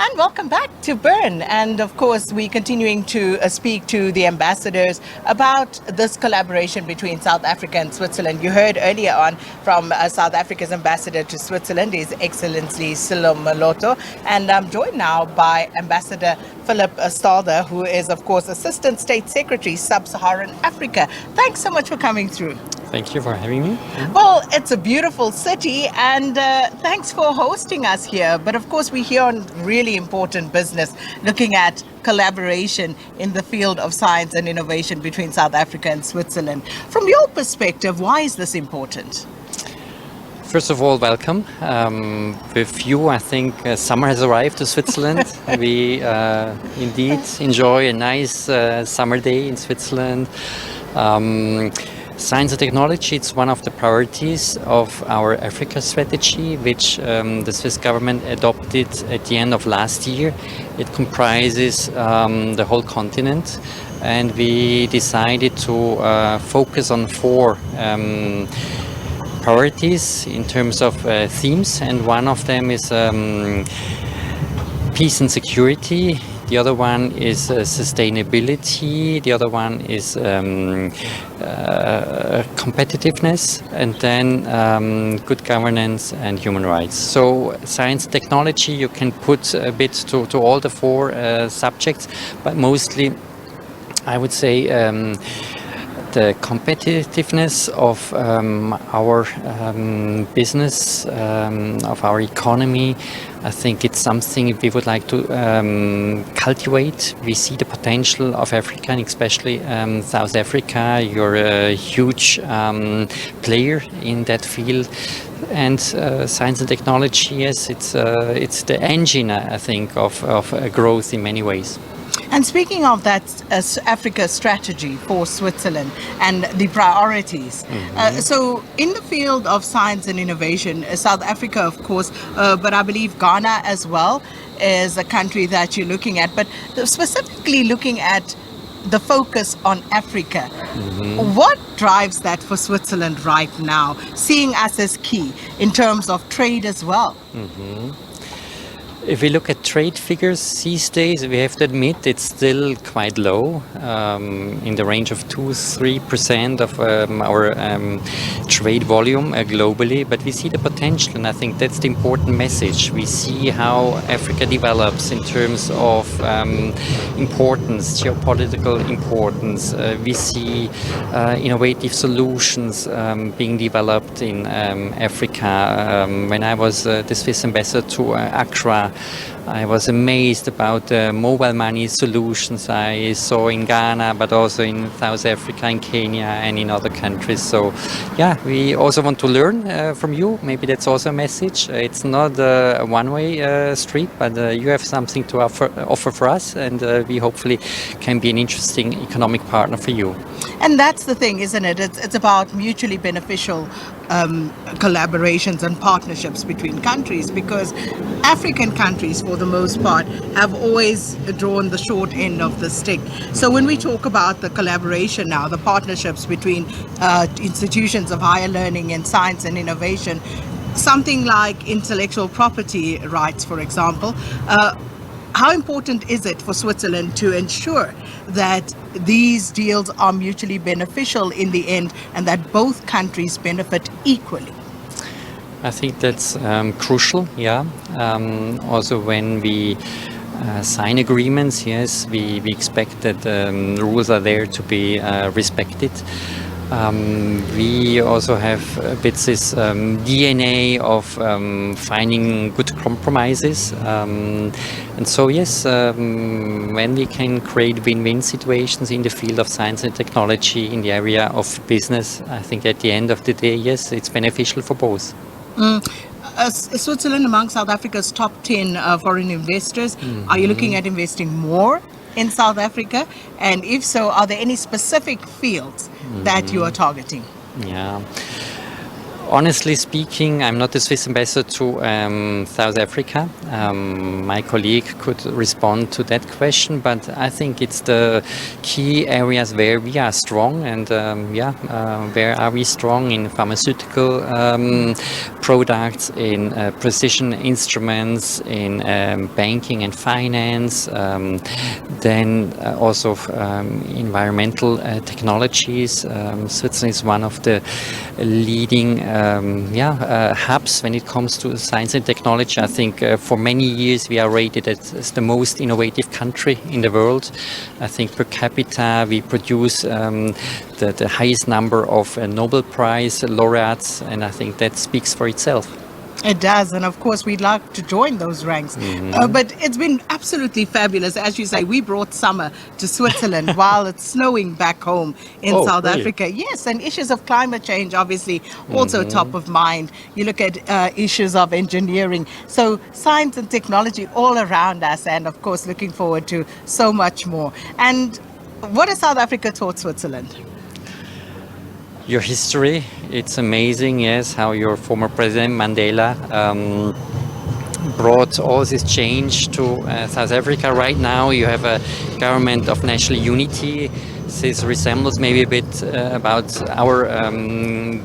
And welcome back to Bern. And of course, we're continuing to speak to the ambassadors about this collaboration between South Africa and Switzerland. You heard earlier on from South Africa's ambassador to Switzerland, His Excellency Silo Moloto. And I'm joined now by Ambassador Phillip Stalder, who is, of course, Assistant State Secretary, Sub-Saharan Africa. Thanks so much for coming through. Thank you for having me. Well, it's a beautiful city, and thanks for hosting us here. But of course, we're here on really important business, looking at collaboration in the field of science and innovation between South Africa and Switzerland. From your perspective, why is this important? First of all, welcome. With you, I think summer has arrived to Switzerland. We indeed enjoy a nice summer day in Switzerland. Science and technology, it's one of the priorities of our Africa strategy, which the Swiss government adopted at the end of last year. It comprises the whole continent, and we decided to focus on four priorities in terms of themes, and one of them is peace and security. The other one is sustainability, the other one is competitiveness, and then good governance and human rights. So science and technology, you can put a bit to all the four subjects, but mostly I would say the competitiveness of our business, of our economy. I think it's something we would like to cultivate. We see the potential of Africa, and especially South Africa. You're a huge player in that field. And science and technology, yes, it's the engine, I think, of growth in many ways. And speaking of that Africa strategy for Switzerland and the priorities, so in the field of science and innovation, South Africa, of course, but I believe Ghana as well is a country that you're looking at, but specifically looking at the focus on Africa. What drives that for Switzerland right now, seeing us as key in terms of trade as well? If we look at trade figures these days, we have to admit it's still quite low, in the range of 2-3% of our trade volume globally. But we see the potential, and I think that's the important message. We see how Africa develops in terms of importance, geopolitical importance. We see innovative solutions being developed in Africa. When I was the Swiss ambassador to Accra, I was amazed about the mobile money solutions I saw in Ghana, but also in South Africa, in Kenya, and in other countries. So, yeah, we also want to learn from you. Maybe that's also a message. It's not a one-way street, but you have something to offer for us, and we hopefully can be an interesting economic partner for you. And that's the thing, isn't it? It's about mutually beneficial collaborations and partnerships between countries, because African countries, for the most part, have always drawn the short end of the stick. So when we talk about the collaboration now, the partnerships between institutions of higher learning and science and innovation, something like intellectual property rights, for example, how important is it for Switzerland to ensure that these deals are mutually beneficial in the end and that both countries benefit equally? I think that's crucial, yeah. Also, when we sign agreements, yes, we expect that rules are there to be respected. We also have a bit this DNA of finding good compromises. And so, yes, when we can create win-win situations in the field of science and technology, in the area of business, I think at the end of the day, yes, it's beneficial for both. Switzerland among South Africa's top 10 foreign investors. Are you looking at investing more in South Africa? And if so, are there any specific fields that you are targeting? Yeah. Honestly speaking, I'm not the Swiss ambassador to South Africa. My colleague could respond to that question, but I think it's the key areas where we are strong, and where are we strong in pharmaceutical products, in precision instruments, in banking and finance, then also environmental technologies. Switzerland is one of the leading hubs when it comes to science and technology. I think for many years we are rated as the most innovative country in the world. I think per capita we produce the highest number of Nobel Prize laureates, and I think that speaks for itself. It does, and of course we'd like to join those ranks. But it's been absolutely fabulous. As you say, we brought summer to Switzerland while it's snowing back home in South really? Africa. Yes, and issues of climate change obviously also top of mind. You look at issues of engineering. So science and technology all around us, and of course looking forward to so much more. And what has South Africa taught Switzerland? Your history, it's amazing, yes, how your former president Mandela brought all this change to South Africa. Right now you have a government of national unity. This resembles maybe a bit about our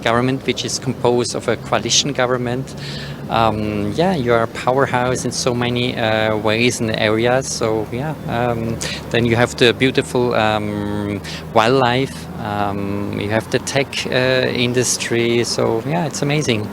government, which is composed of a coalition government. You are a powerhouse in so many ways and areas. So then you have the beautiful wildlife. You have the tech industry. So it's amazing.